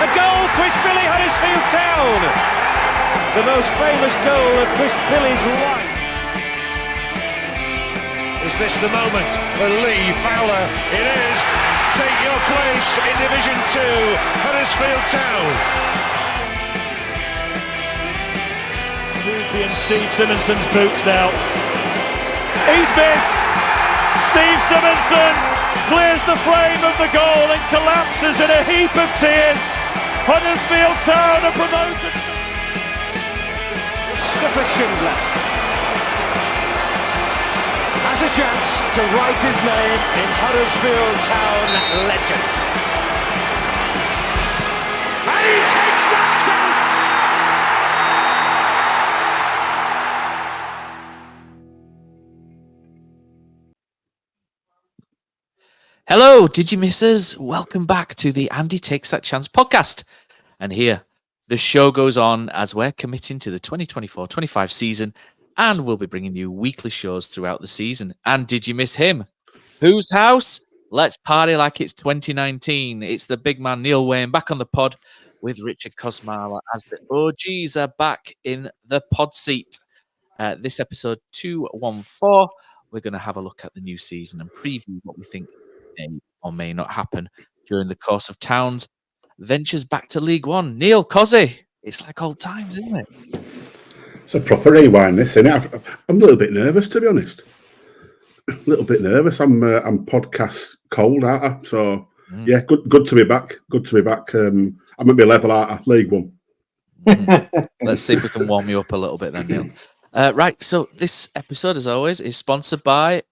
A goal, Chris Billy, Huddersfield Town. The most famous goal of Chris Billy's life. Is this the moment for Lee Fowler? It is. Take your place in Division 2, Huddersfield Town. Ruby and Steve Simonson's boots now. He's missed. Steve Simonson clears the frame of the goal and collapses in a heap of tears. Huddersfield Town are promoted. Mustafa Schindler has a chance to write his name in Huddersfield Town legend. And he takes that chance! Hello, did you miss us? Welcome back to the Andy Takes That Chance podcast. And here, the show goes on as we're committing to the 2024-25 season, and we'll be bringing you weekly shows throughout the season. And did you miss him? Whose house? Let's party like it's 2019. It's the big man Neil Wayne back on the pod with Richard Kosmala as the OGs are back in the pod seat. This episode 214, we're going to have a look at the new season and preview what we think may or may not happen during the course of Town's ventures back to League One. Neil, Kosi, it's like old times, isn't it? It's a proper rewind, this, isn't it? I'm a little bit nervous, to be honest. A little bit nervous. I'm podcast cold, aren't I? So yeah, good to be back. Good to be back. I'm at my level out of League One. Let's see if we can warm you up a little bit then, Neil. Right, so this episode, as always, is sponsored by,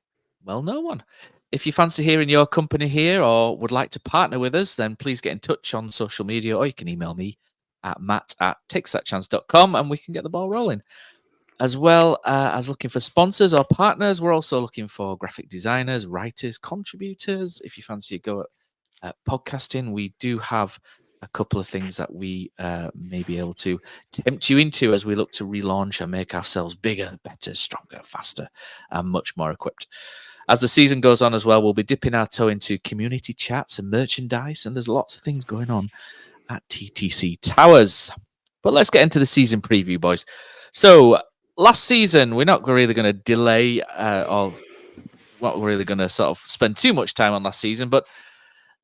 well, no one. If you fancy hearing your company here or would like to partner with us, then please get in touch on social media, or you can email me at matt@takesthatchance.com and we can get the ball rolling. As well as looking for sponsors or partners, we're also looking for graphic designers, writers, contributors. If you fancy a go at podcasting, we do have a couple of things that we may be able to tempt you into as we look to relaunch and make ourselves bigger, better, stronger, faster, and much more equipped. As the season goes on as well, we'll be dipping our toe into community chats and merchandise, and there's lots of things going on at TTC Towers. But let's get into the season preview, boys. So last season, we're not really going to delay or not really going to sort of spend too much time on last season, but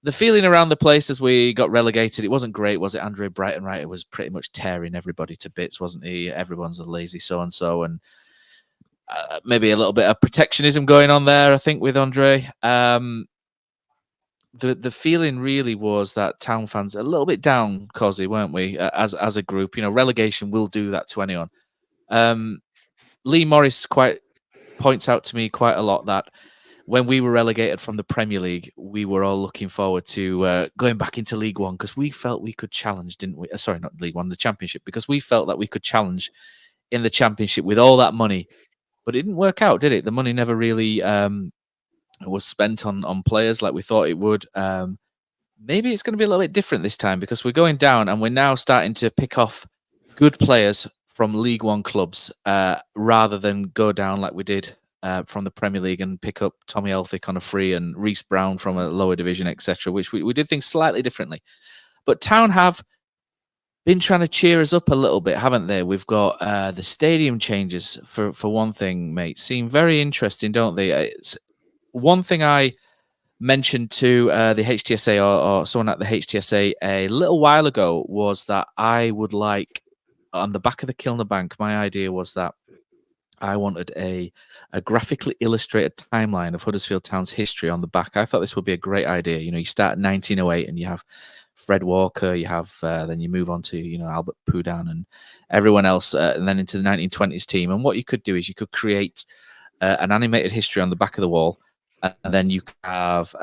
the feeling around the place as we got relegated, it wasn't great, was it? Andre Brighton, right? It was pretty much tearing everybody to bits, wasn't he? Everyone's a lazy so-and-so, and maybe a little bit of protectionism going on there, I think, with Andre. The feeling really was that Town fans are a little bit down, Kosi, weren't we? As a group, relegation will do that to anyone. Lee Morris points out to me quite a lot that when we were relegated from the Premier League, we were all looking forward to going back into League One because we felt we could challenge, didn't we? Sorry, not League One, the Championship, because we felt that we could challenge in the Championship with all that money. But it didn't work out, did it? The money never really was spent on players like we thought it would. Maybe it's going to be a little bit different this time because we're going down and we're now starting to pick off good players from League One clubs rather than go down like we did from the Premier League and pick up Tommy Elphick on a free and Reece Brown from a lower division, etc., which we did things slightly differently. But Town have been trying to cheer us up a little bit, haven't they? We've got the stadium changes, for one thing, mate. Seem very interesting, don't they? It's one thing I mentioned to the HTSA or someone at the HTSA a little while ago was that I would like, on the back of the Kilner Bank, my idea was that I wanted a graphically illustrated timeline of Huddersfield Town's history on the back. I thought this would be a great idea. You start in 1908 and you have Fred Walker, you have then you move on to Albert Poudan and everyone else, and then into the 1920s team. And what you could do is you could create an animated history on the back of the wall, and then you have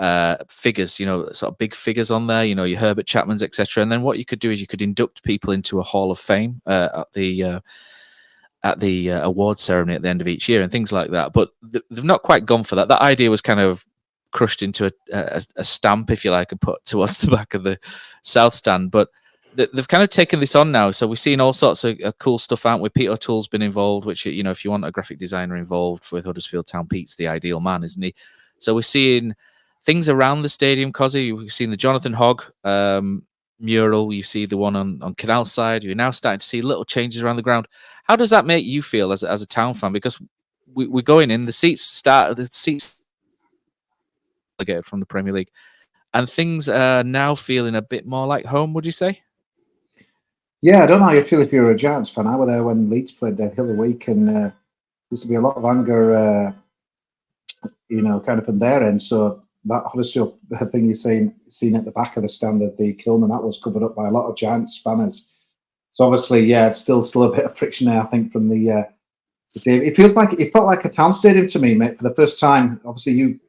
figures, sort of big figures on there, your Herbert Chapmans, etc. And then what you could do is you could induct people into a Hall of Fame at the award ceremony at the end of each year and things like that. But they've not quite gone for that. That idea was kind of crushed into a stamp, if you like, and put towards the back of the South Stand. But they've kind of taken this on now. So we're seeing all sorts of cool stuff, aren't we? Pete O'Toole's been involved, which, if you want a graphic designer involved with Huddersfield Town, Pete's the ideal man, isn't he? So we're seeing things around the stadium, Kosi. We've seen the Jonathan Hogg mural. You see the one on Canal Side. You're now starting to see little changes around the ground. How does that make you feel as a Town fan? Because we're going in, the seats from the Premier League, and things are now feeling a bit more like home, would you say? Yeah, I don't know how you feel if you're a Giants fan. I was there when Leeds played the other week, and there used to be a lot of anger, kind of from their end. So that obviously the thing you're seen at the back of the stand at the Kilman, that was covered up by a lot of Giants fans. So obviously, yeah, it's still a bit of friction there, I think, from the it felt like a Town stadium to me, mate, for the first time. Obviously,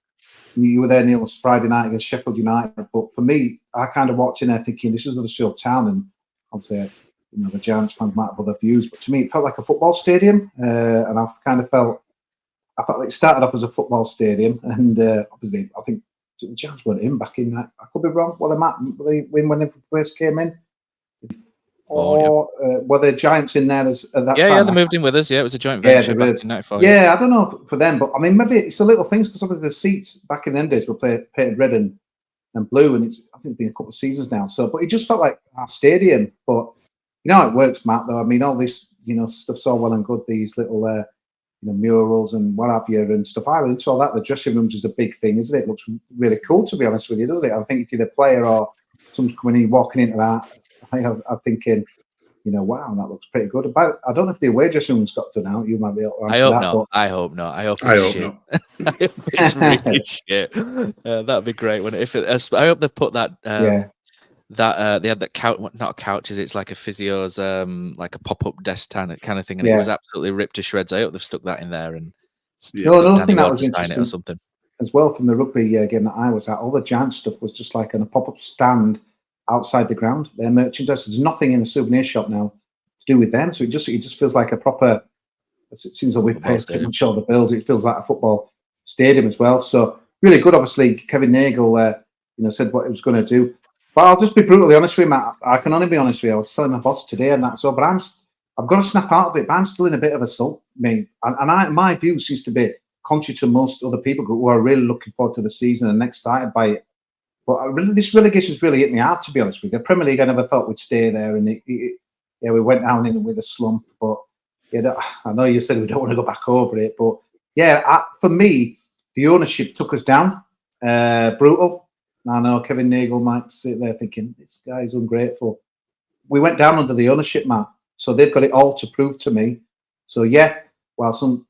you were there, Neil, Friday night against Sheffield United. But for me, I kind of watched in there thinking this is Huddersfield Town, and obviously, the Giants fans might have other views, but to me, it felt like a football stadium, and I felt like it started off as a football stadium, and obviously, I think the Giants weren't in back in that. I could be wrong. Well, they win when they first came in. Were the Giants in there at that time? Yeah, they moved in with us. Yeah, it was a joint venture back in 94. Yeah, I don't know for them, but I mean, maybe it's the little things, because some of the seats back in them days were painted red and blue, and I think it's been a couple of seasons now. So, but it just felt like our stadium. But you know how it works, Matt, though. I mean, all this, stuff's all well and good, these little, murals and what have you and stuff. I really saw that. The dressing rooms is a big thing, isn't it? It looks really cool, to be honest with you, doesn't it? I think if you're the player or someone's coming in, walking into that, I'm thinking, wow, that looks pretty good. But I don't know if the away dressing room's got done out. You might be able to answer that. I hope not. I hope it's shit. I hope it's really shit. That'd be great. I hope they've put that. They had that couch, not couches. It's like a physio's, like a pop-up desk kind of thing, and it was absolutely ripped to shreds. I hope they've stuck that in there. And another thing that was interesting or something as well from the rugby game that I was at. All the Giants stuff was just like on a pop-up stand outside the ground. Their merchandise, there's nothing in the souvenir shop now to do with them. So it just feels like a proper. It seems like we've paid pretty much all the bills. It feels like a football stadium as well. So really good. Obviously, Kevin Nagel, said what he was going to do. But I'll just be brutally honest with you, Matt. I can only be honest with you. I was telling my boss today and that. So, but I've got to snap out of it. But I'm still in a bit of a sulk. My view seems to be contrary to most other people who are really looking forward to the season and excited by it. But this relegation's really hit me hard, to be honest with you. The Premier League, I never thought we'd stay there, and we went down in with a slump. But I know you said we don't want to go back over it, but for me, the ownership took us down. Brutal. I know Kevin Nagel might sit there thinking this guy's ungrateful. We went down under the ownership, Matt, so they've got it all to prove to me. So I don't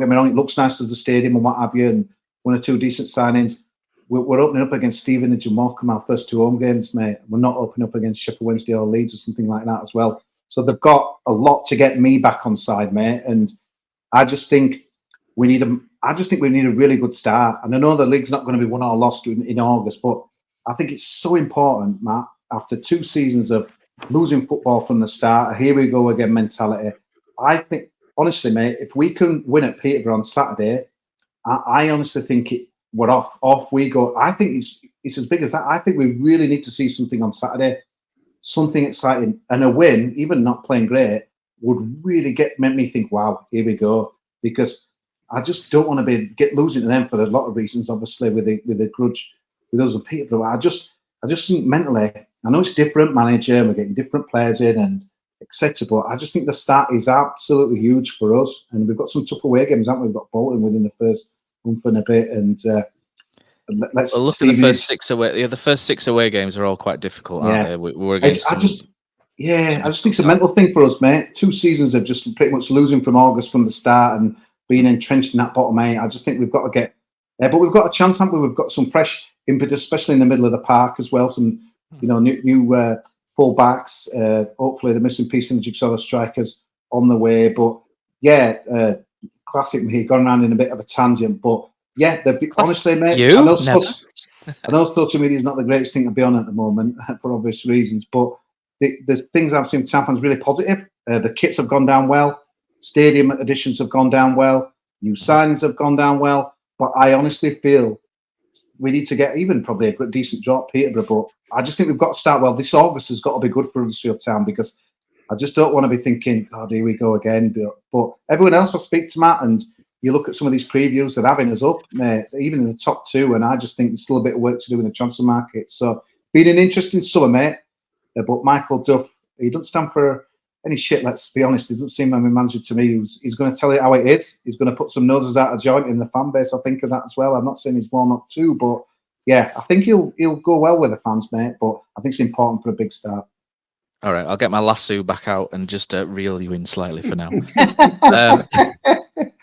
get me wrong, it looks nice as a stadium and what have you, and one or two decent signings. We're opening up against Stevenage and Morecambe, our first two home games, mate. We're not opening up against Sheffield Wednesday or Leeds or something like that as well. So they've got a lot to get me back on side, mate. And I just think we need a really good start. And I know the league's not going to be won or lost in August, but I think it's so important, Matt, after 2 seasons of losing football from the start, a here we go again mentality. I think, honestly, mate, if we can win at Peterborough on Saturday, I honestly think we're off we go. I think it's as big as that. I think we really need to see something on Saturday, something exciting, and a win, even not playing great, would really make me think, wow, here we go. Because I just don't want to get losing to them for a lot of reasons. Obviously, with the grudge with those in Peterborough, I just think mentally, I know it's different manager, and we're getting different players in, and etc. But I just think the start is absolutely huge for us, and we've got some tough away games, haven't we? We've got Bolton within the first month and a bit, and let's look at the first 6 away. Yeah, the first 6 away games are all quite difficult, aren't they? We're against. I just think it's a mental thing for us, mate. 2 seasons of just pretty much losing from August from the start and being entrenched in that bottom 8. I just think we've got to get there, but we've got a chance, haven't we? We've got some fresh impetus, especially in the middle of the park as well. Some new full backs. Hopefully, the missing piece in the jigsaw, the strikers on the way. But classic me going around in a bit of a tangent, but honestly, mate, I know social media is not the greatest thing to be on at the moment for obvious reasons, but the things I've seen from fans really positive. The kits have gone down well, stadium additions have gone down well, new signings have gone down well, but I honestly feel we need to get even probably a good decent draw at Peterborough, but I just think we've got to start well. This August has got to be good for Huddersfield Town, because I just don't want to be thinking, God, here we go again. But everyone else I speak to, Matt, and you look at some of these previews, they're having us up, mate, even in the top 2, and I just think there's still a bit of work to do in the transfer market. So, been an interesting summer, mate. But Michael Duff, he doesn't stand for any shit, let's be honest. He doesn't seem like a manager to me. He's going to tell it how it is. He's going to put some noses out of joint in the fan base. I think of that as well. I'm not saying he's one or two, but yeah, I think he'll go well with the fans, mate. But I think it's important for a big start. All right, I'll get my lasso back out and just reel you in slightly for now.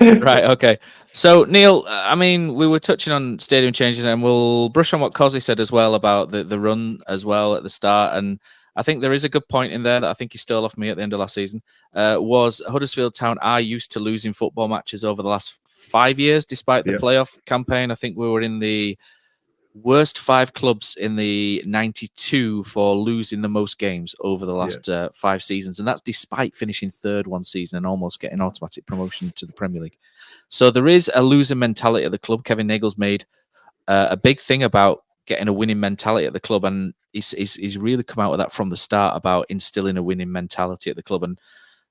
Right, okay. So, Neil, I mean, we were touching on stadium changes, and we'll brush on what Kosi said as well about the run as well at the start. And I think there is a good point in there that I think he stole off me at the end of last season, was Huddersfield Town are used to losing football matches over the last 5 years, despite the playoff campaign. I think we were in the worst 5 clubs in the 92 for losing the most games over the last 5 seasons. And that's despite finishing third one season and almost getting automatic promotion to the Premier League. So there is a loser mentality at the club. Kevin Nagel's made a big thing about getting a winning mentality at the club. And he's really come out with that from the start about instilling a winning mentality at the club. And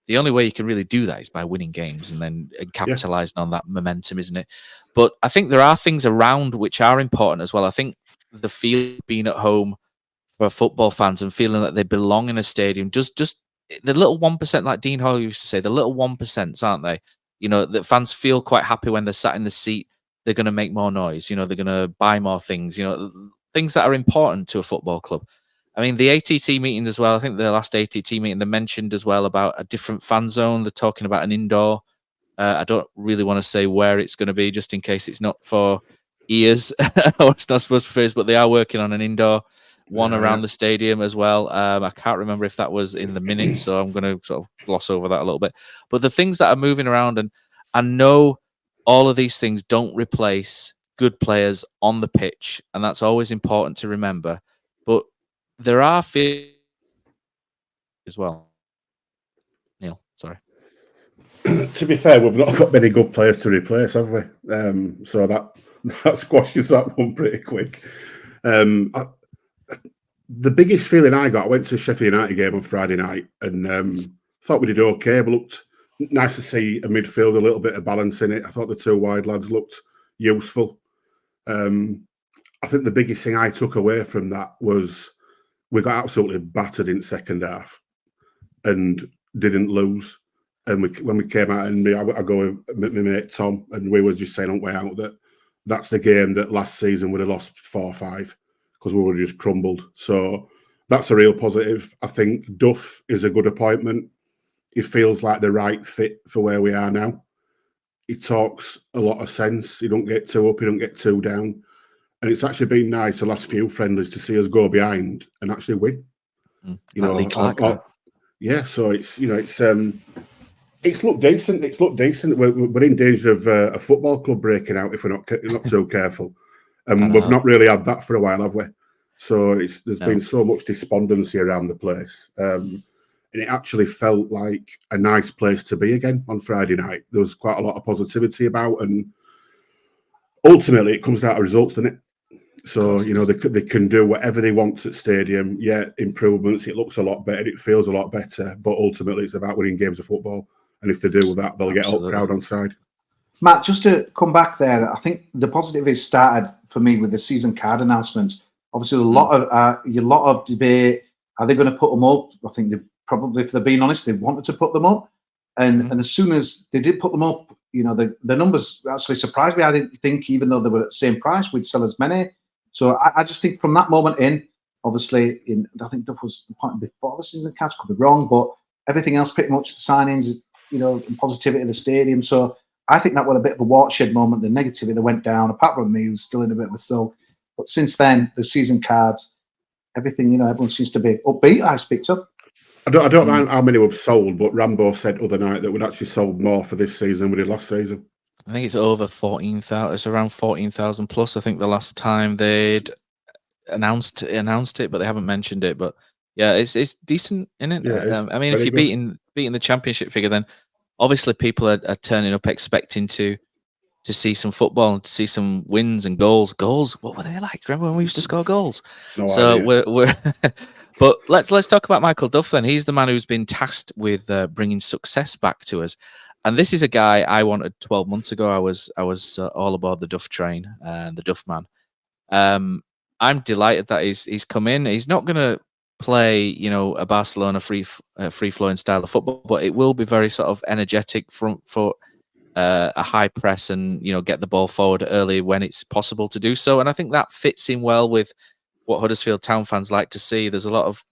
the only way you can really do that is by winning games and then capitalizing on that momentum, isn't it? But I think there are things around which are important as well. I think the feel of being at home for football fans and feeling that they belong in a stadium, just the little 1%, like Dean Hoyle used to say, the little 1%, aren't they? You know, that fans feel quite happy when they're sat in the seat. They're going to make more noise. You know, they're going to buy more things. You know, things that are important to a football club. I mean, the ATT meeting as well, I think the last ATT meeting, they mentioned as well about a different fan zone. They're talking about an indoor. I don't really want to say where it's going to be, just in case it's not for ears or it's not supposed to be for ears, but they are working on an indoor one around the stadium as well. I can't remember if that was in the minutes, so I'm going to sort of gloss over that a little bit. But the things that are moving around, and I know all of these things don't replace good players on the pitch, and that's always important to remember. But there are fears as well. Neil, sorry. To be fair, we've not got many good players to replace, have we? So that squashes that one pretty quick. The biggest feeling I got, I went to a Sheffield United game on Friday night and thought we did okay, but looked nice to see a midfield, a little bit of balance in it. I thought the 2 wide lads looked useful. I think the biggest thing I took away from that was we got absolutely battered in second half and didn't lose. And when we came out, and I go with my mate Tom, and we were just saying on the way out that that's the game that last season would have lost 4-5 because we would have just crumbled. So that's a real positive. I think Duff is a good appointment. He feels like the right fit for where we are now. He talks a lot of sense. He don't get too up, he don't get too down. And it's actually been nice the last few friendlies to see us go behind and actually win. You know, so it's it's looked decent. It's looked decent. We're in danger of a football club breaking out if we're not too careful. And we've not really had that for a while, have we? So there's been so much despondency around the place. And it actually felt like a nice place to be again on Friday night. There was quite a lot of positivity about, and ultimately it comes down to results, doesn't it? So, you know, they can do whatever they want at stadium. Yeah, improvements, it looks a lot better, it feels a lot better, but ultimately it's about winning games of football. And if they do that, they'll get up crowd on side. Matt, just to come back there, I think the positive is started for me with the season card announcements. Obviously, a lot of debate. Are they going to put them up? I think they probably, if they're being honest, they wanted to put them up. And as soon as they did put them up, you know, the numbers actually surprised me. I didn't think, even though they were at the same price, we'd sell as many. So I just think from that moment in, obviously, I think Duff was appointed before the season cards, could be wrong, but everything else, pretty much the signings, you know, and positivity in the stadium. So I think that was a bit of a watershed moment. The negativity that went down, apart from me, who's still in a bit of a sulk. But since then, the season cards, everything, you know, everyone seems to be upbeat. I picked up. I don't know how many we've sold, but Rambo said other night that we'd actually sold more for this season than we did last season. I think it's over 14,000. It's around 14,000 plus. I think the last time they'd announced it, but they haven't mentioned it. But yeah, it's decent, isn't it? Yeah, I mean, if you're beating the championship figure, then obviously people are turning up expecting to see some football and to see some wins and goals. Goals, what were they like? Remember when we used to score goals? No so idea. we're but let's talk about Michael Duff then. He's the man who's been tasked with bringing success back to us. And this is a guy I wanted 12 months ago. I was all aboard the Duff train and the Duff man. I'm delighted that he's come in. He's not going to play, you know, a Barcelona free flowing style of football, but it will be very sort of energetic front foot, a high press, and, you know, get the ball forward early when it's possible to do so. And I think that fits in well with what Huddersfield Town fans like to see. There's a lot of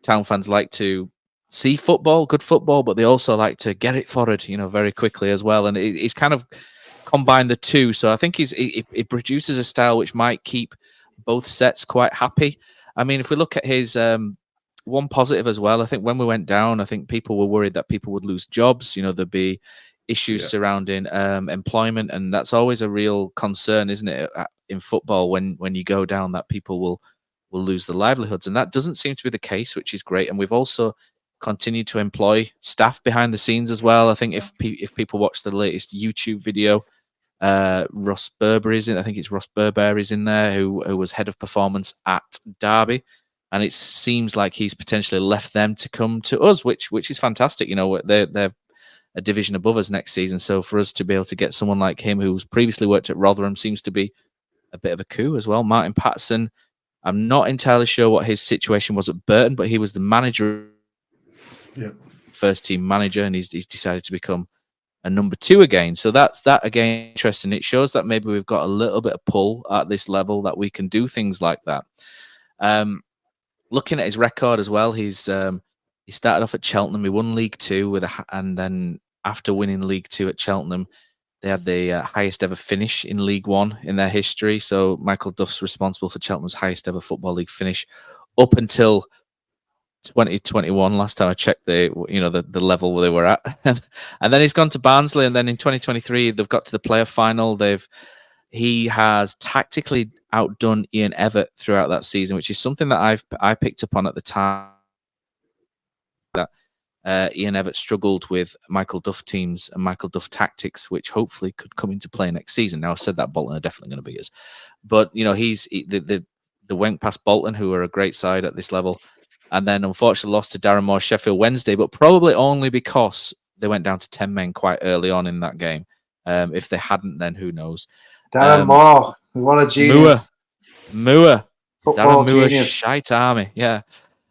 Town fans like to see football, good football, but they also like to get it forward, you know, very quickly as well. And he's kind of combined the two. So I think it produces a style which might keep both sets quite happy. I mean, if we look at his one positive as well, I think when we went down, I think people were worried that people would lose jobs. You know, there'd be issues surrounding employment, and that's always a real concern, isn't it, in football when you go down, that people will lose their livelihoods, and that doesn't seem to be the case, which is great. And we've also continued to employ staff behind the scenes as well. I think if people watch the latest YouTube video, Ross Burberry's in. I think it's Ross Burberry's in there, who was head of performance at Derby, and it seems like he's potentially left them to come to us, which is fantastic. You know, they're a division above us next season, so for us to be able to get someone like him, who's previously worked at Rotherham, seems to be a bit of a coup as well. Martin Patterson, I'm not entirely sure what his situation was at Burton, but he was the manager, first team manager, and he's decided to become a number 2 again. So that again interesting. It shows that maybe we've got a little bit of pull at this level, that we can do things like that. Looking at his record as well, he started off at Cheltenham. He won League 2 and then after winning League 2 at Cheltenham, they had the highest ever finish in League 1 in their history. So Michael Duff's responsible for Cheltenham's highest ever Football League finish up until 2021. Last time I checked, the level they were at, and then he's gone to Barnsley, and then in 2023 they've got to the playoff final. He has tactically outdone Ian Evatt throughout that season, which is something that I picked up on at the time. That Ian Evatt struggled with Michael Duff teams and Michael Duff tactics, which hopefully could come into play next season. Now, I've said that Bolton are definitely going to beat us, but you know, the went past Bolton, who are a great side at this level, and then unfortunately lost to Darren Moore's Sheffield Wednesday, but probably only because they went down to 10 men quite early on in that game. If they hadn't, then who knows? Darren Moore, what a genius. Moore. Football Darren Moore, genius. shite army, yeah.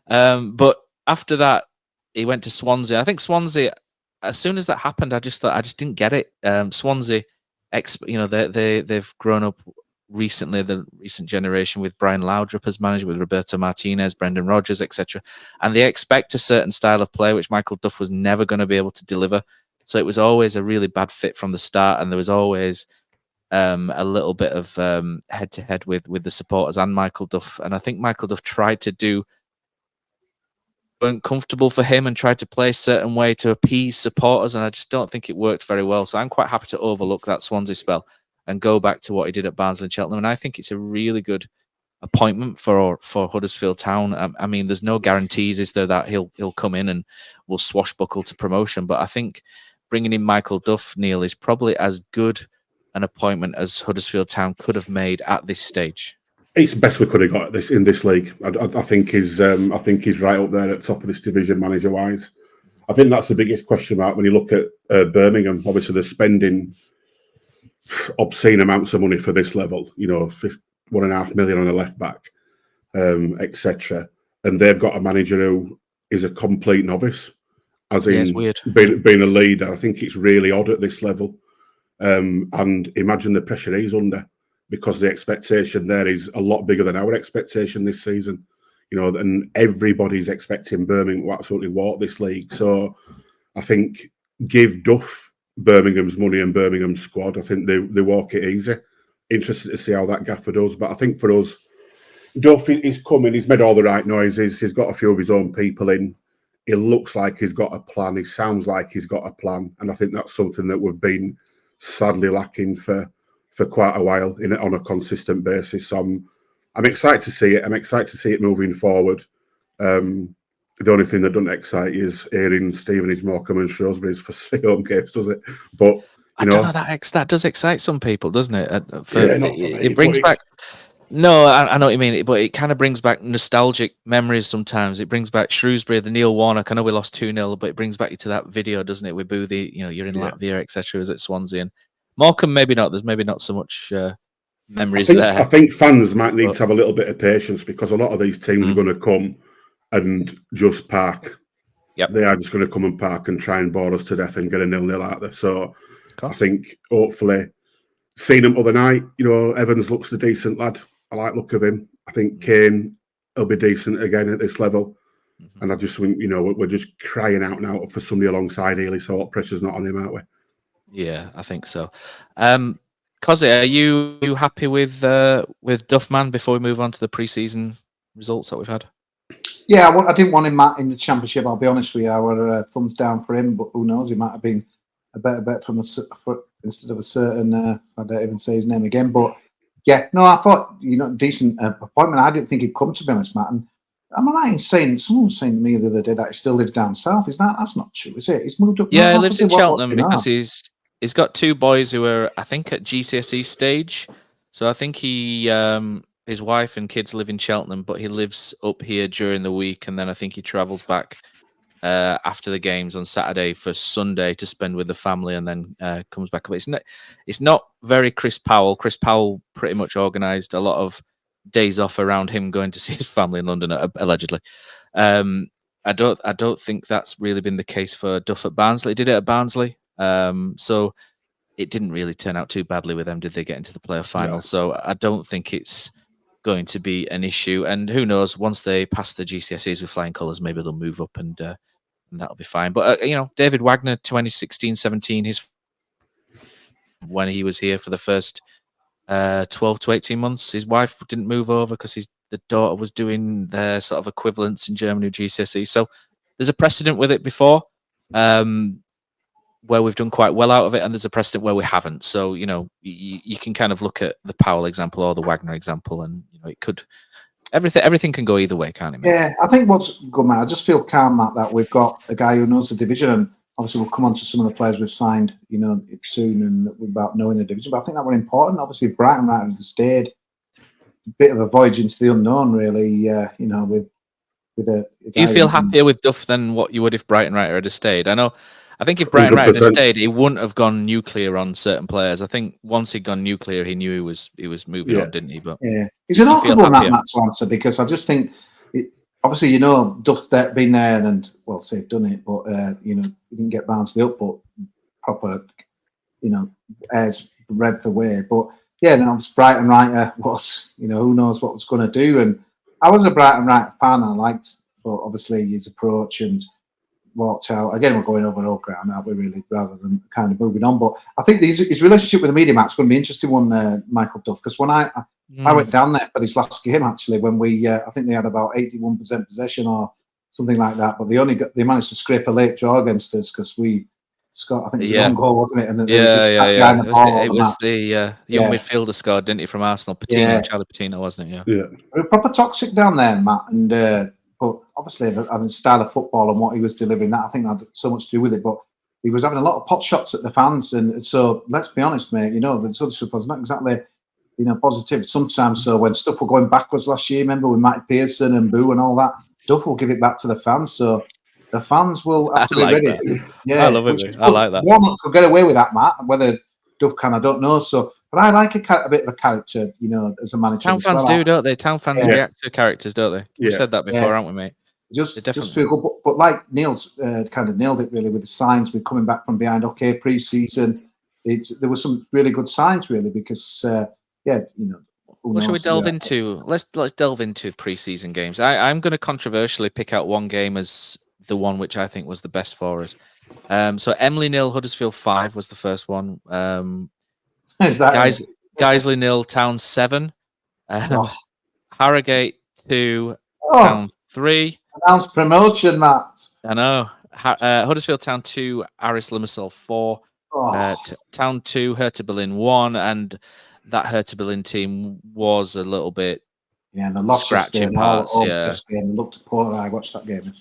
But after that, he went to Swansea. I think Swansea, as soon as that happened, I just didn't get it. Swansea, they've grown up recently, the recent generation, with Brian Laudrup as manager, with Roberto Martinez, Brendan Rodgers, etc. And they expect a certain style of play, which Michael Duff was never going to be able to deliver. So it was always a really bad fit from the start, and there was always a little bit of head-to-head with the supporters and Michael Duff. And I think Michael Duff tried to do weren't comfortable for him and tried to play a certain way to appease supporters, and I just don't think it worked very well. So I'm quite happy to overlook that Swansea spell and go back to what he did at Barnsley and Cheltenham. And I think it's a really good appointment for Huddersfield Town. I mean, there's no guarantees, is there, that he'll come in and will swashbuckle to promotion. But I think bringing in Michael Duff, Neil, is probably as good an appointment as Huddersfield Town could have made at this stage. It's the best we could have got in this league. I think he's right up there at top of this division manager wise. I think that's the biggest question mark when you look at Birmingham. Obviously, they're spending obscene amounts of money for this level. You know, 1.5 million on a left back, etc. And they've got a manager who is a complete novice, as in being a leader. I think it's really odd at this level. And imagine the pressure he's under, because the expectation there is a lot bigger than our expectation this season. You know, and everybody's expecting Birmingham to absolutely walk this league. So I think give Duff Birmingham's money and Birmingham's squad. I think they walk it easy. Interested to see how that gaffer does. But I think for us, Duff is coming. He's made all the right noises. He's got a few of his own people in. He looks like he's got a plan. He sounds like he's got a plan. And I think that's something that we've been sadly lacking for quite a while on a consistent basis. So I'm excited to see it. I'm excited to see it moving forward. The only thing that doesn't excite you is hearing Stephen is Morecambe and Shrewsbury's for 3 home games, does it? But I don't know, that does excite some people, doesn't it? Not for me, it brings back. No, I know what you mean, but it kind of brings back nostalgic memories sometimes. It brings back Shrewsbury, the Neil Warnock. I know we lost 2-0, but it brings back you to that video, doesn't it, with Boothie? You know, you're in Latvia, etc. As at Swansea, and Morecambe, maybe not. There's maybe not so much memories there. I think fans might need to have a little bit of patience, because a lot of these teams are going to come and just park. Yep. They are just going to come and park and try and bore us to death and get a 0-0 out there. So I think hopefully, seeing him other night, Evans looks the decent lad. I like the look of him. I think Kane will be decent again at this level. And I just think, we're just crying out now for somebody alongside Healy, so pressure's not on him, aren't we? Yeah, I think so. Kosi, are you happy with Duffman before we move on to the pre-season results that we've had? Yeah, I didn't want him, Matt, in the Championship. I'll be honest with you. I were thumbs down for him, but who knows? He might have been a better bet instead of a certain. I don't even say his name again. But yeah, no, I thought decent appointment. I didn't think he'd come, to be honest, Matt. And am I right in saying someone was saying to me the other day that he still lives down south? That's not true, is it? He's moved up. Yeah, he lives in Cheltenham because he's got two boys who are, I think, at GCSE stage. So I think his wife and kids live in Cheltenham, but he lives up here during the week, and then I think he travels back after the games on Saturday for Sunday to spend with the family, and then comes back. But it's not very Chris Powell. Chris Powell pretty much organised a lot of days off around him going to see his family in London, allegedly. I don't think that's really been the case for Duff at Barnsley. He did it at Barnsley, so it didn't really turn out too badly with them. Did they get into the playoff final? Yeah. So I don't think it's going to be an issue. And who knows? Once they pass the GCSEs with flying colours, maybe they'll move up and that'll be fine. But David Wagner, 2016-17, when he was here for the first 12 to 18 months, his wife didn't move over because the daughter was doing their sort of equivalents in Germany with GCSE. So there's a precedent with it before, where we've done quite well out of it, and there's a precedent where we haven't. So you can kind of look at the Powell example or the Wagner example, and it could everything can go either way, can't it? Mate? Yeah, I think what's good, Matt, I just feel calm, Matt, that we've got a guy who knows the division, and obviously we'll come on to some of the players we've signed, soon, and about knowing the division. But I think that were important. Obviously, if Brighton right had stayed, a bit of a voyage into the unknown, really. With a do you feel happier with Duff than what you would if Brighton Wright had stayed? I think if Brighton Wright had stayed, he wouldn't have gone nuclear on certain players. I think once he'd gone nuclear, he knew he was moving on, didn't he? But yeah, he's an awkward one, that Matt, to answer, because I just think obviously Duff been there and say done it, but he didn't get Barnsley up, but proper airs breadth away. But yeah, then obviously Brighton Wright was who knows what was going to do, and I was a Brighton Wright fan. I liked, but obviously his approach and walked out. Again, we're going over old ground, aren't we, really, rather than kind of moving on. But I think his relationship with the media, Matt's going to be an interesting one, Michael Duff, because when I went down there for his last game, actually, when we, I think they had about 81% possession or something like that, but they managed to scrape a late draw against us because I think it was one goal, wasn't it? And it was the young midfielder scored, didn't he, from Arsenal? Charlie Patino, wasn't it? Yeah. They were proper toxic down there, Matt, and but obviously the style of football and what he was delivering, I think that had so much to do with it. But he was having a lot of pot shots at the fans, and so let's be honest, mate. The sort of stuff was not exactly positive sometimes. So when stuff were going backwards last year, remember with Matty Pearson and Boo and all that, Duff will give it back to the fans. So the fans will have to be ready. Yeah, I love it. I like that. Warnock could get away with that, Matt. Whether Duff can, I don't know. So, but I like a bit of a character, as a manager. Town fans do, don't they? Town fans react to characters, don't they? We've said that before, haven't we, mate? Just feel good. But like Neil's kind of nailed it really with the signs. We're coming back from behind. Okay, pre-season, there were some really good signs, really, because what should we delve into? Let's delve into pre-season games. I'm going to controversially pick out one game as the one which I think was the best for us. So Emily 0, Huddersfield 5 was the first one. Is that Guiseley 0, Town 7. Harrogate 2, Town 3. Announced promotion, Matt. I know. Huddersfield Town 2, Aris Limassol 4. Town 2, Hertha Berlin 1, and that Hertha Berlin team was a little bit scratching parts. They looked poor. I watched that game.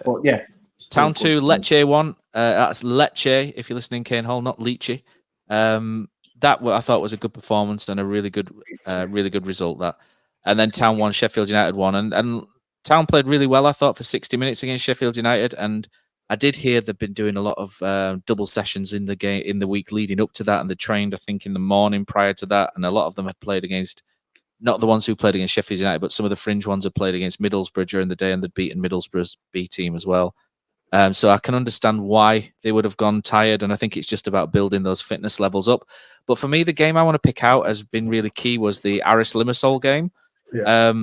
But yeah. Town 2, Lecce 1. That's Lecce, if you're listening, Kane Hall, not Lecce. That I thought was a good performance and a really good result. That, and then Town 1, Sheffield United 1, and Town played really well, I thought, for 60 minutes against Sheffield United. And I did hear they've been doing a lot of double sessions in the week leading up to that, and they trained, I think, in the morning prior to that. And a lot of them had played against not the ones who played against Sheffield United, but some of the fringe ones have played against Middlesbrough during the day, and they'd beaten Middlesbrough's B team as well. So I can understand why they would have gone tired, and I think it's just about building those fitness levels up. But for me, the game I want to pick out has been really key was the Aris Limassol game. Yeah.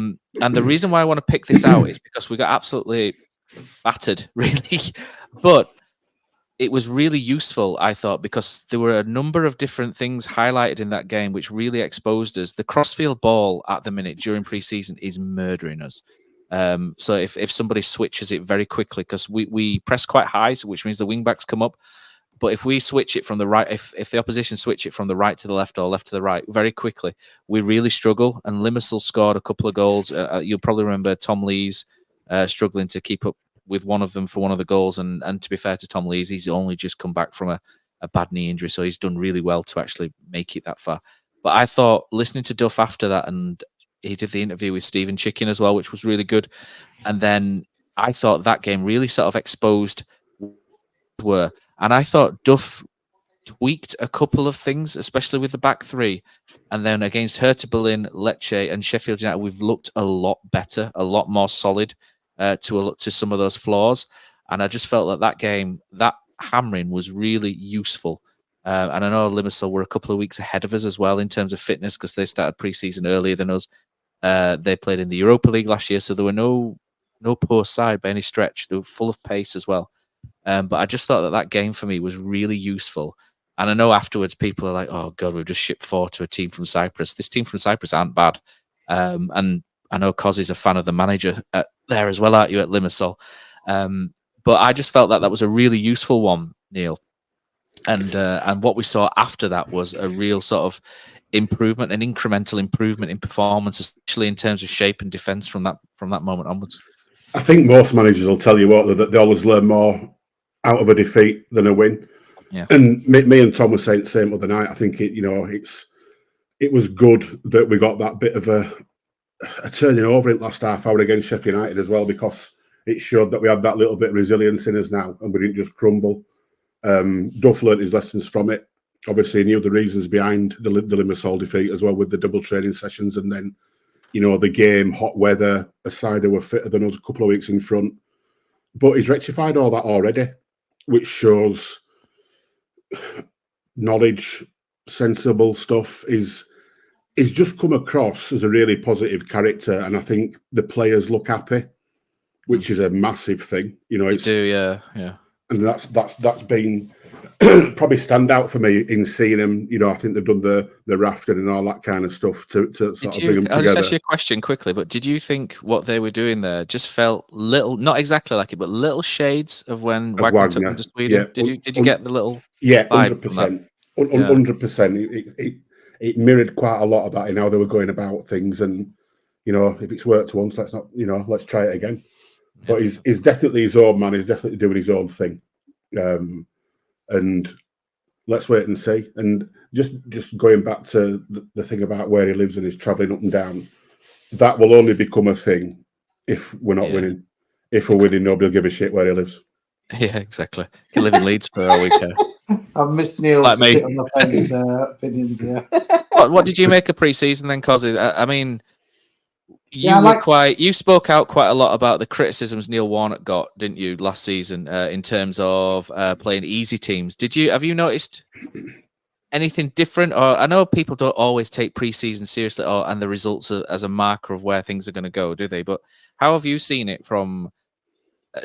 And the reason why I want to pick this out is because we got absolutely battered, really. But it was really useful, I thought, because there were a number of different things highlighted in that game which really exposed us. The crossfield ball at the minute during pre-season is murdering us. So if somebody switches it very quickly, because we press quite high, which means the wing backs come up. But if we switch it from the right, if the opposition switch it from the right to the left or left to the right very quickly, we really struggle. And Limassol scored a couple of goals. You'll probably remember Tom Lees struggling to keep up with one of them for one of the goals. And to be fair to Tom Lees, he's only just come back from a bad knee injury, so he's done really well to actually make it that far. But I thought, listening to Duff after that, and he did the interview with Stephen Chicken as well, which was really good. And then I thought that game really sort of exposed were. And I thought Duff tweaked a couple of things, especially with the back three. And then against Hertha Berlin, Lecce, and Sheffield United, we've looked a lot better, a lot more solid to some of those flaws. And I just felt that game, that hammering was really useful. And I know Limassol were a couple of weeks ahead of us as well in terms of fitness, because they started pre-season earlier than us. They played in the Europa League last year, so there were no poor side by any stretch. They were full of pace as well. But I just thought that game for me was really useful. And I know afterwards people are like, oh, God, we've just shipped 4 to a team from Cyprus. This team from Cyprus aren't bad. And I know Kosi's a fan of the manager there as well, aren't you, at Limassol? But I just felt that was a really useful one, Neil. And what we saw after that was a real sort of improvement, an incremental improvement in performance, especially in terms of shape and defence from that moment onwards. I think most managers will tell you that they always learn more out of a defeat than a win. Yeah. And me and Tom were saying the same other night. I think it was good that we got that bit of a turning over in the last half hour against Sheffield United as well, because it showed that we had that little bit of resilience in us now, and we didn't just crumble. Duff learnt his lessons from it. Obviously, he knew the reasons behind the Limassol defeat as well, with the double training sessions, and then, the game, hot weather, aside who were fitter than us a couple of weeks in front. But he's rectified all that already, which shows knowledge, sensible stuff. He's just come across as a really positive character, and I think the players look happy, which is a massive thing. Yeah. And that's been probably stand out for me in seeing them. I think they've done the rafting and all that kind of stuff to sort of bring them together. I'll just ask you a question quickly, but did you think what they were doing there just felt little, not exactly like it, but little shades of when Wagner took them to Sweden? Yeah. Did you get the little 100%. 100%. It mirrored quite a lot of that in how they were going about things, and if it's worked once, let's try it again. Yeah. But he's definitely his own man. He's definitely doing his own thing, and let's wait and see. And just going back to the thing about where he lives and he's travelling up and down, that will only become a thing if we're not winning. If we're winning, nobody will give a shit where he lives. Yeah, exactly. You can live in Leeds for a week. I've missed Neil's sit on the fence opinions. Yeah. What did you make of pre-season then, Kosi? I mean, you spoke out quite a lot about the criticisms Neil Warnock got, didn't you, last season in terms of playing easy teams? Have you noticed anything different? Or I know people don't always take pre-season seriously and the results as a marker of where things are going to go, do they? But how have you seen it from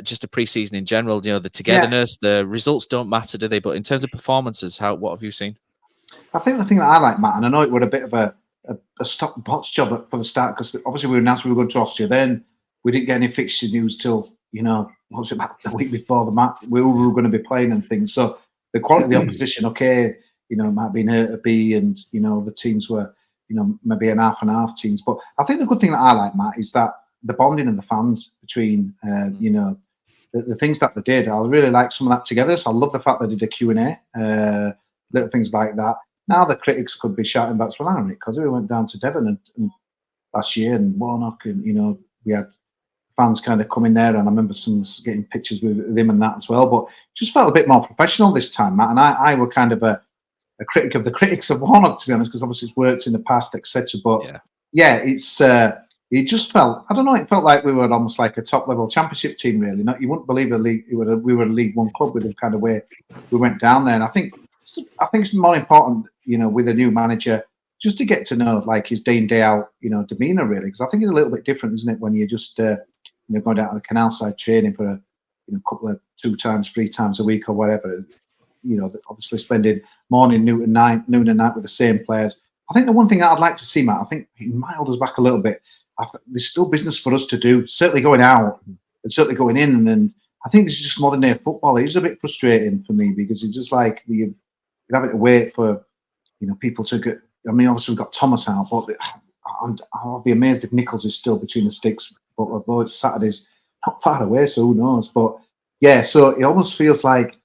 just a pre-season in general? The togetherness, the results don't matter, do they? But in terms of performances, what have you seen? I think the thing that I like, Matt, and I know it was a bit of a stop box job for the start, because obviously we announced we were going to Austria. Then we didn't get any fixture news till about the week before the match we were going to be playing and things. So the quality of the opposition, it might be a B, and the teams were maybe an half teams. But I think the good thing that I like, Matt, is that the bonding of the fans between the things that they did. I really like some of that together. So I love the fact they did a Q&A, little things like that. Now the critics could be shouting back, well, hang on, because we went down to Devon and last year, and Warnock, and we had fans kind of coming there, and I remember some getting pictures with him and that as well. But it just felt a bit more professional this time, Matt. And I were kind of a critic of the critics of Warnock, to be honest, because obviously it's worked in the past, etc. But yeah, it's it just felt, I don't know, it felt like we were almost like a top level championship team, really. Not, you wouldn't believe we were a League One club with the kind of way we went down there. And I think it's more important, with a new manager, just to get to know like his day in day out, demeanor, really, because I think it's a little bit different, isn't it, when you're just going down to the canal side training for a couple of 2 times, 3 times a week or whatever. Obviously spending morning, noon and night with the same players. I think the one thing I'd like to see, Matt, I think he miled us back a little bit. There's still business for us to do, certainly going out and certainly going in. And I think this is just modern day football. It's a bit frustrating for me because it's just like you're having to wait for, people to get. I mean, obviously we've got Thomas out, but I'll be amazed if Nichols is still between the sticks. But although it's Saturday's not far away, so who knows? But yeah, so it almost feels like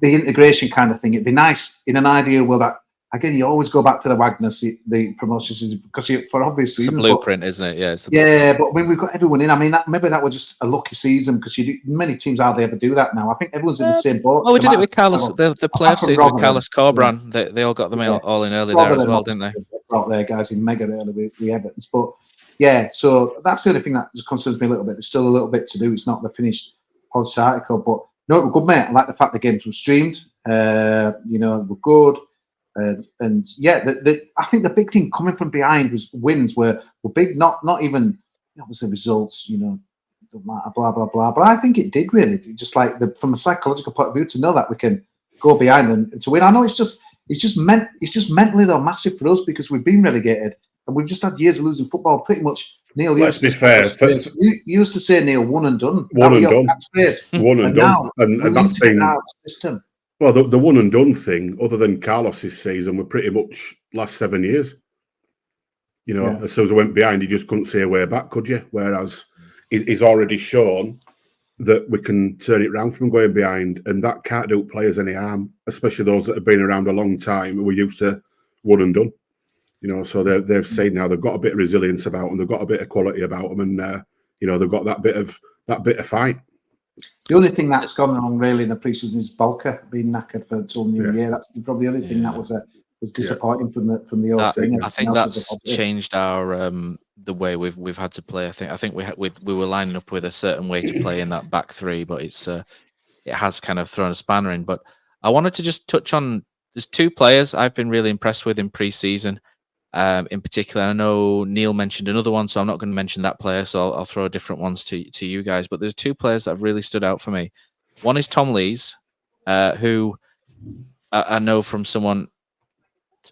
the integration kind of thing. It'd be nice in an ideal world that, again, you always go back to the Wagner, the promotion season, because for obvious reasons. It's a blueprint, isn't it? Yeah. Yeah, but when we've got everyone in, I mean, maybe that was just a lucky season because many teams hardly ever do that now. I think everyone's in the same boat. Well, we did it with Carlos, the playoff season with Carlos Corberan. Yeah. They all got them all in early there as well, didn't they? Brought their guys in mega early with Everton's. But yeah, so that's the only thing that concerns me a little bit. There's still a little bit to do. It's not the finished policy article, but no, it was good, mate. I like the fact the games were streamed. Were good. And yeah, I think the big thing coming from behind was wins were big, not even obviously results, don't matter, blah blah blah. But I think it did really, just like from a psychological point of view, to know that we can go behind and to win. I know it's just mentally though massive for us because we've been relegated and we've just had years of losing football. Pretty much, Neil. Let's be fair. You used to say, Neil, one and done. One and done. One and done. Now, and that's been out of the system. Well, the one and done thing, other than Carlos's season, were pretty much last 7 years. As soon as I went behind, you just couldn't see a way back, could you? Whereas he's already shown that we can turn it around from going behind, and that can't do players any harm, especially those that have been around a long time who were used to one and done. So they've seen now they've got a bit of resilience about them, they've got a bit of quality about them, and they've got that bit of fight. The only thing that's gone wrong really in the preseason is Balker being knackered until New Year. That's probably the only thing that was disappointing from the whole thing. I think that's changed our the way we've had to play. I think we were lining up with a certain way to play in that back three, but it has kind of thrown a spanner in. But I wanted to just touch on, there's 2 players I've been really impressed with in preseason. In particular, I know Neil mentioned another one, so I'm not going to mention that player, so I'll throw different ones to you guys. But there's 2 players that have really stood out for me. One is Tom Lees, who I know from someone,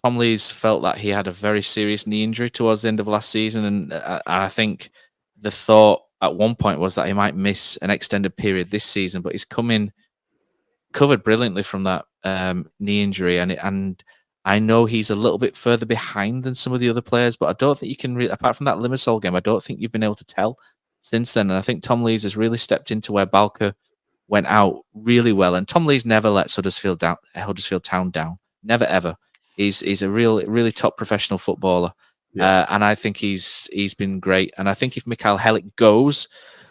Tom Lees felt that he had a very serious knee injury towards the end of last season, and I think the thought at one point was that he might miss an extended period this season, but he's come in covered brilliantly from that knee injury, and I know he's a little bit further behind than some of the other players, but I don't think you can, apart from that Limassol game, I don't think you've been able to tell since then. And I think Tom Lees has really stepped into where Balker went out really well. And Tom Lees never let Huddersfield Town down. Never, ever. He's a really top professional footballer. Yeah. And I think he's been great. And I think if Michael Hellick goes,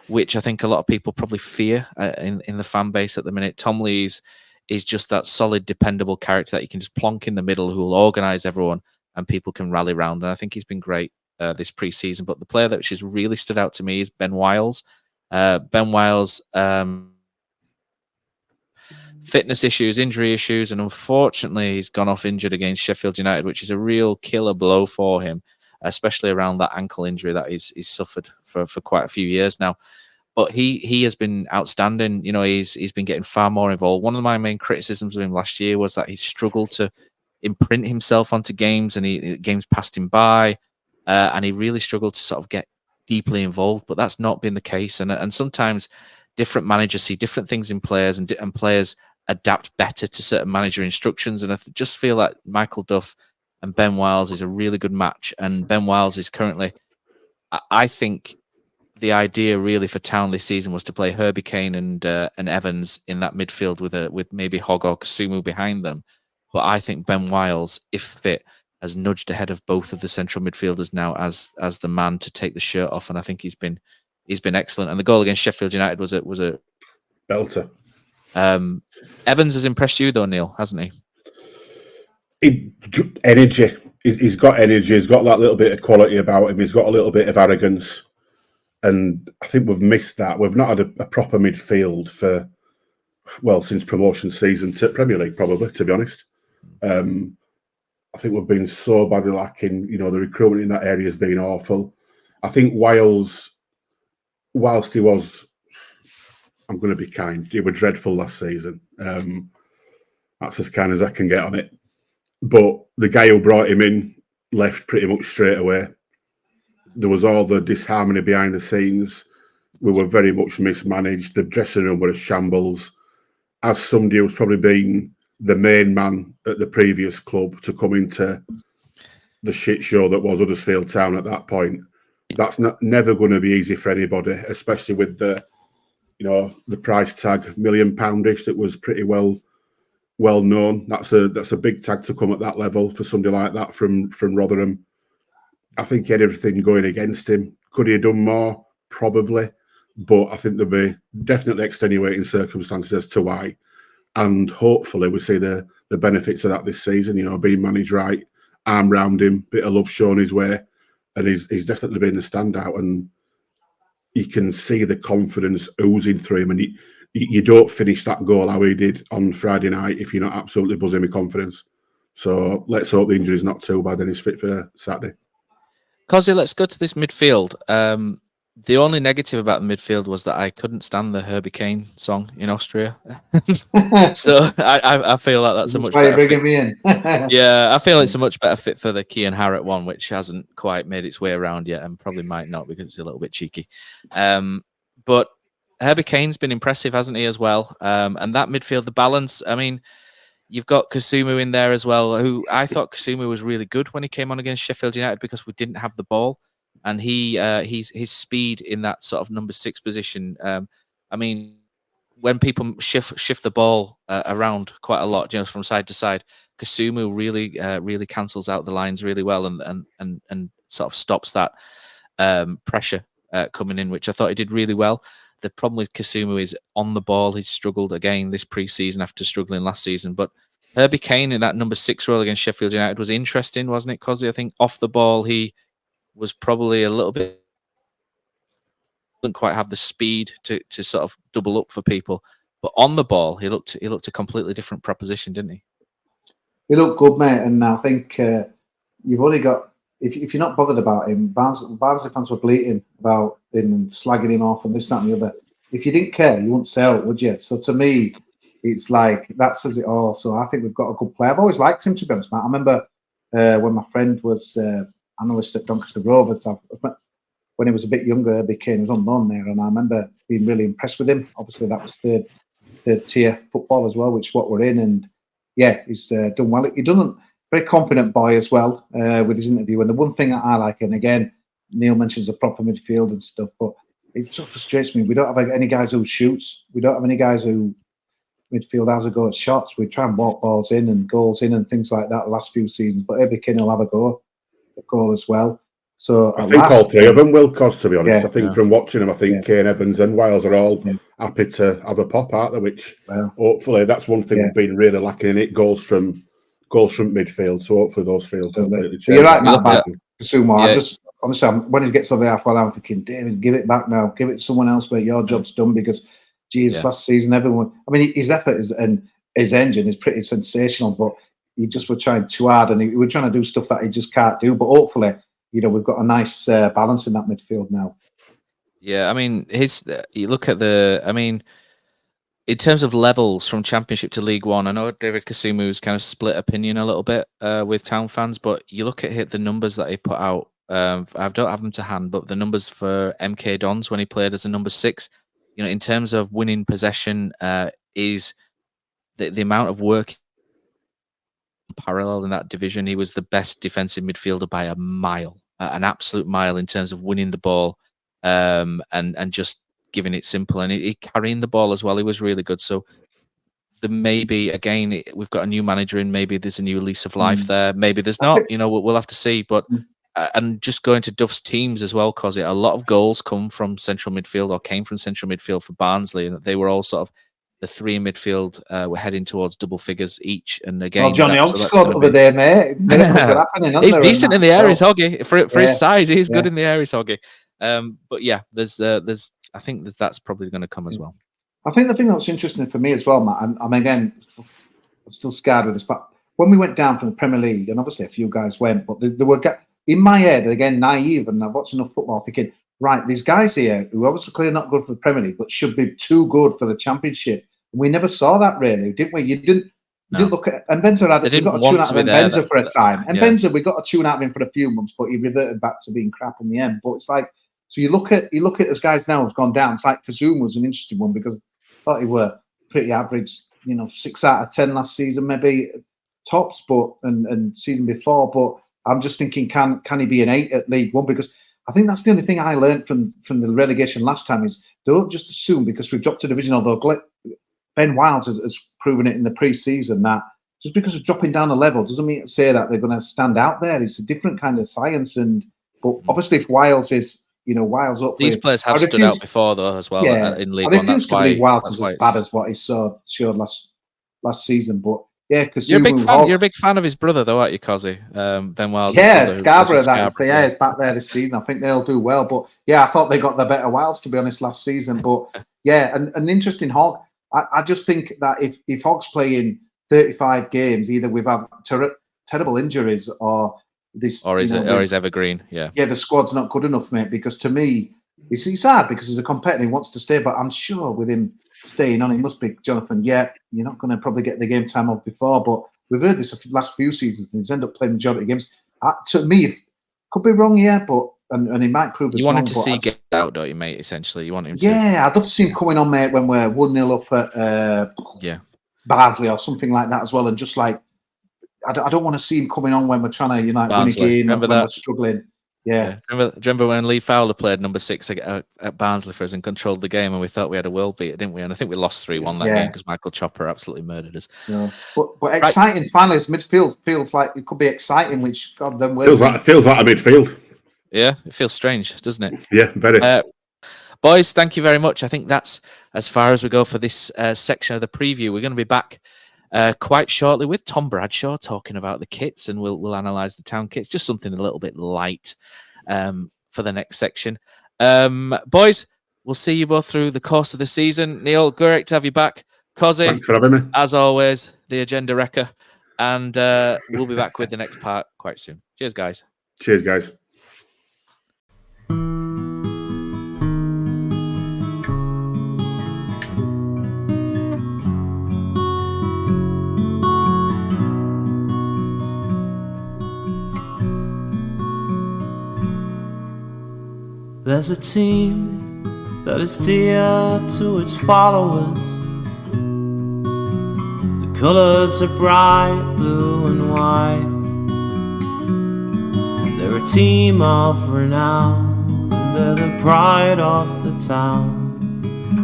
which I think a lot of people probably fear in the fan base at the minute, Tom Lees is just that solid, dependable character that you can just plonk in the middle, who will organise everyone and people can rally round. And I think he's been great this pre-season. But the player that has really stood out to me is Ben Wiles. Ben Wiles, fitness issues, injury issues, and unfortunately he's gone off injured against Sheffield United, which is a real killer blow for him, especially around that ankle injury that he's suffered for quite a few years now. But he has been outstanding. He's been getting far more involved. One of my main criticisms of him last year was that he struggled to imprint himself onto games, and games passed him by, and he really struggled to sort of get deeply involved. But that's not been the case. And sometimes different managers see different things in players, and players adapt better to certain manager instructions. And I just feel like Michael Duff and Ben Wiles is a really good match. And Ben Wiles is currently, I think, the idea really for Town this season was to play Herbie Kane and Evans in that midfield with maybe Hogg or Kasumu behind them. But I think Ben Wiles, if fit, has nudged ahead of both of the central midfielders now as the man to take the shirt off, and I think he's been excellent. And the goal against Sheffield United was a belter. Evans has impressed you though, Neil, hasn't he? Energy. he's got energy. He's got that little bit of quality about him. He's got a little bit of arrogance, and I think we've missed that. We've not had a proper midfield for since promotion season to Premier League, probably, to be honest. I think we've been so badly lacking. The recruitment in that area has been awful. I think whilst he was, I'm going to be kind, he was dreadful last season. That's as kind as I can get on it. But the guy who brought him in left pretty much straight away. There was all the disharmony behind the scenes. We were very much mismanaged. The dressing room were a shambles. As somebody who's probably been the main man at the previous club to come into the shit show that was Huddersfield Town at that point, that's never going to be easy for anybody, especially with the price tag, £1 million-ish, that was pretty well known. That's a big tag to come at that level for somebody like that from Rotherham. I think he had everything going against him. Could he have done more? Probably. But I think there'll be definitely extenuating circumstances as to why. And hopefully we see the benefits of that this season, being managed right, arm round him, bit of love shown his way. And he's definitely been the standout. And you can see the confidence oozing through him. And you don't finish that goal how he did on Friday night if you're not absolutely buzzing with confidence. So let's hope the injury's not too bad and he's fit for Saturday. Kosi, let's go to this midfield. The only negative about the midfield was that I couldn't stand the Herbie Kane song in Austria. So I feel like that's a much better fit. Bringing me in. Yeah, I feel it's a much better fit for the Kian Harrett one, which hasn't quite made its way around yet and probably might not because it's a little bit cheeky. But Herbie Kane's been impressive, hasn't he, as well? And that midfield, the balance, I mean, you've got Kasumu in there as well, who I thought Kasumu was really good when he came on against Sheffield United because we didn't have the ball. And his speed in that sort of number 6 position. I mean, when people shift the ball around quite a lot, from side to side, Kasumu really cancels out the lines really well and sort of stops that pressure coming in, which I thought he did really well. The problem with Kasumu is on the ball. He's struggled again this pre-season after struggling last season. But Herbie Kane in that number 6 role against Sheffield United was interesting, wasn't it, Kosi? I think off the ball he was probably a little bit, didn't quite have the speed to sort of double up for people, but on the ball he looked a completely different proposition, didn't he? He looked good, mate, and I think you've only got, if you're not bothered about him, Barnsley fans were bleating about him and slagging him off and this, that, and the other. If you didn't care, you wouldn't say out, would you? So to me, it's like that says it all. So I think we've got a good player. I've always liked him, to be honest, Matt. I remember when my friend was analyst at Doncaster Rovers, when he was a bit younger, Herbie Kane was on loan there, and I remember being really impressed with him. Obviously, that was third tier football as well, which is what we're in. And yeah, he's done well. He done very confident boy as well with his interview. And the one thing that I like, and again, Neil mentions the proper midfield and stuff, but it just frustrates me. We don't have any guys who shoots. We don't have any guys who midfield has a go at shots. We try and walk balls in and goals in and things like that the last few seasons. But Herbie Kane will have a goal as well. So I think all three of them will, Cos, to be honest. Yeah, I think from watching them, I think Kane, Evans and Wiles are all happy to have a pop, aren't they? Which hopefully that's one thing we've been really lacking in it. Goals from midfield. So hopefully those three will completely change. You're right, Matt. Honestly, when he gets over the halfway line, I'm thinking, David, give it back now. Give it to someone else where your job's done, because last season everyone, I mean, his effort and his engine is pretty sensational, but he just was trying too hard and he was trying to do stuff that he just can't do. But hopefully, we've got a nice balance in that midfield now. Yeah, I mean, you look at in terms of levels from Championship to League One, I know David Kasumu's kind of split opinion a little bit with Town fans, but you look at the numbers that he put out. I don't have them to hand, but the numbers for MK Dons when he played as a number 6, in terms of winning possession, is the amount of work parallel in that division. He was the best defensive midfielder by a mile, an absolute mile, in terms of winning the ball and just giving it simple, and he carrying the ball as well. He was really good. So there may be, again, we've got a new manager in, maybe there's a new lease of life there, maybe there's not, we'll have to see. But and just going to Duff's teams as well, because a lot of goals come from central midfield or came from central midfield for Barnsley, and they were all sort of the three in midfield were heading towards double figures each. And again, well, Johnny Ogg scored the other day, mate. Miracles are happening. He's decent in the air. He's hoggy for his size. He's Yeah. good in the air. He's hoggy. But yeah, there's I think that's probably going to come as well. I think the thing that's interesting for me as well, Matt, I'm again still scarred with this, but when we went down from the Premier League, and obviously a few guys went, but there were, in my head, again, naive, and I've watched enough football thinking, right, these guys here who are obviously clearly not good for the Premier League, but should be too good for the Championship. We never saw that really, didn't we? You didn't look at, and Benza we got a tune out of Benza for a time, and Benza, we got a tune out of him for a few months, but he reverted back to being crap in the end. But it's like, so you look at those guys now who's gone down. It's like Kazum was an interesting one because I thought he were pretty average, 6 out of 10 last season, maybe tops, but and season before. But I'm just thinking, can he be an 8 at League One? Because I think that's the only thing I learned from the relegation last time is don't just assume because we've dropped a division, although Ben Wiles has proven it in the pre-season that just because of dropping down a level doesn't mean to say that they're going to stand out there. It's a different kind of science. But obviously if Wiles is, Wiles up. These players have stood out before though as well in League One. That's why Wiles is as bad as what he showed last season. But yeah, because you're a big fan of his brother though, aren't you, Cosi? Ben Wiles. Yeah, Scarborough. He's back there this season. I think they'll do well. But yeah, I thought they got the better Wiles to be honest last season. But yeah, an interesting Hogg. I just think that if Hogg's playing 35 games, either we've had terrible injuries or this, or he's evergreen. Yeah, the squad's not good enough, mate. Because to me, it's sad because he's a competitor, he wants to stay. But I'm sure with him staying on, he must be Jonathan. Yeah, you're not going to probably get the game time of before, but we've heard this the last few seasons. And he's ended up playing majority games. To me, could be wrong here, but. And he might prove us you want wrong, him to see get out, don't you, mate? Essentially, you want him to. Yeah, I'd love to see him coming on, mate, when we're 1-0 up at Bardsley or something like that as well. And just like, I don't want to see him coming on when we're trying to, win a game when we're struggling. Yeah. Do you remember when Lee Fowler played number 6 at Barnsley for us and controlled the game, and we thought we had a world beat, didn't we? And I think we lost 3-1 that game because Michael Chopper absolutely murdered us. Yeah. But exciting. Finally, this midfield feels like it could be exciting. Which God, then feels like a midfield. Yeah, it feels strange, doesn't it? Yeah, very. Boys, thank you very much. I think that's as far as we go for this section of the preview. We're going to be back quite shortly with Tom Bradshaw talking about the kits, and we'll analyse the town kits. Just something a little bit light for the next section. Boys, we'll see you both through the course of the season. Neil, great to have you back. Kosi, thanks for having me. As always, the agenda wrecker. And we'll be back with the next part quite soon. Cheers, guys. Cheers, guys. There's a team that is dear to its followers. The colours are bright blue and white. They're a team of renown, and they're the pride of the town.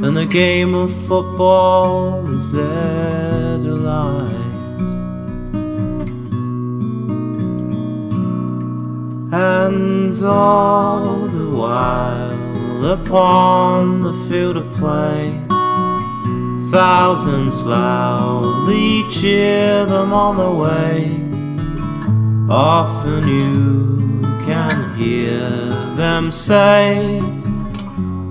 And the game of football is their delight. And all the while upon the field of play, thousands loudly cheer them on the way. Often you can hear them say,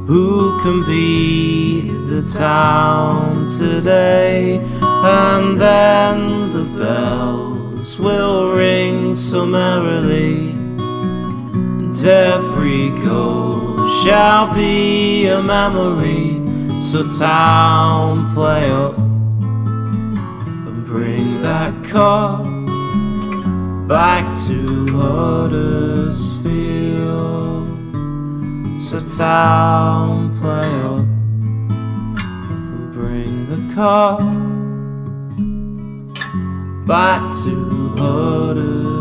who can beat the town today? And then the bells will ring so merrily, and every goal shall be a memory. So town, play up and bring that cup back to Huddersfield. So town, play up and bring the cup back to Huddersfield.